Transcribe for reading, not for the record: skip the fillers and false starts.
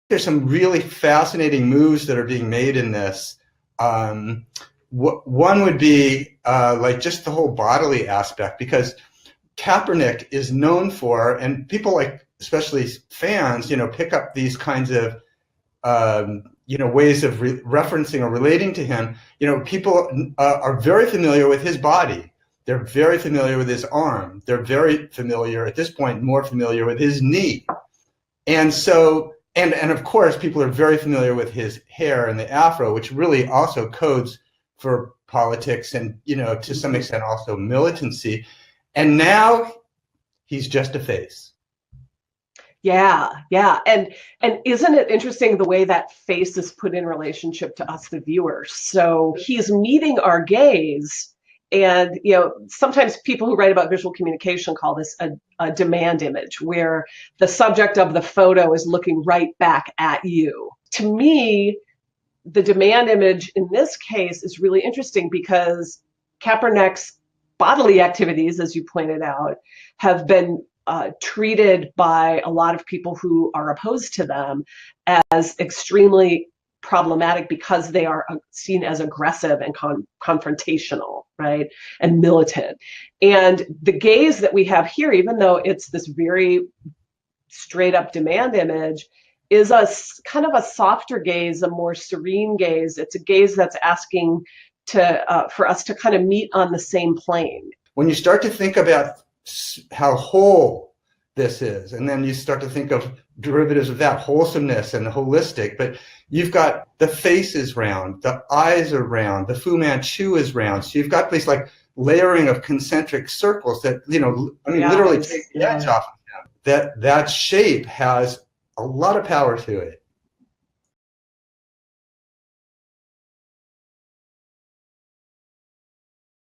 there's some really fascinating moves that are being made in this. One would be like just the whole bodily aspect, because Kaepernick is known for, and people like, especially fans, pick up these kinds of, ways of referencing or relating to him. People are very familiar with his body. They're very familiar with his arm. They're very familiar, at this point, more familiar with his knee. And so, and of course, people are very familiar with his hair and the afro, which really also codes for politics and, to some extent also militancy. And now he's just a face. Yeah. And isn't it interesting the way that face is put in relationship to us, the viewers? So he's meeting our gaze. And, sometimes people who write about visual communication call this a demand image, where the subject of the photo is looking right back at you. To me, the demand image in this case is really interesting because Kaepernick's bodily activities, as you pointed out, have been treated by a lot of people who are opposed to them as extremely problematic because they are seen as aggressive and confrontational, right, and militant. And the gaze that we have here, even though it's this very straight up demand image, is a kind of a softer gaze, a more serene gaze. It's a gaze that's asking for us to kind of meet on the same plane. When you start to think about how whole this is, and then you start to think of derivatives of that, wholesomeness and holistic, but you've got the face is round, the eyes are round, the Fu Manchu is round. So you've got this like layering of concentric circles that, literally take the edge off of them. That shape has a lot of power to it.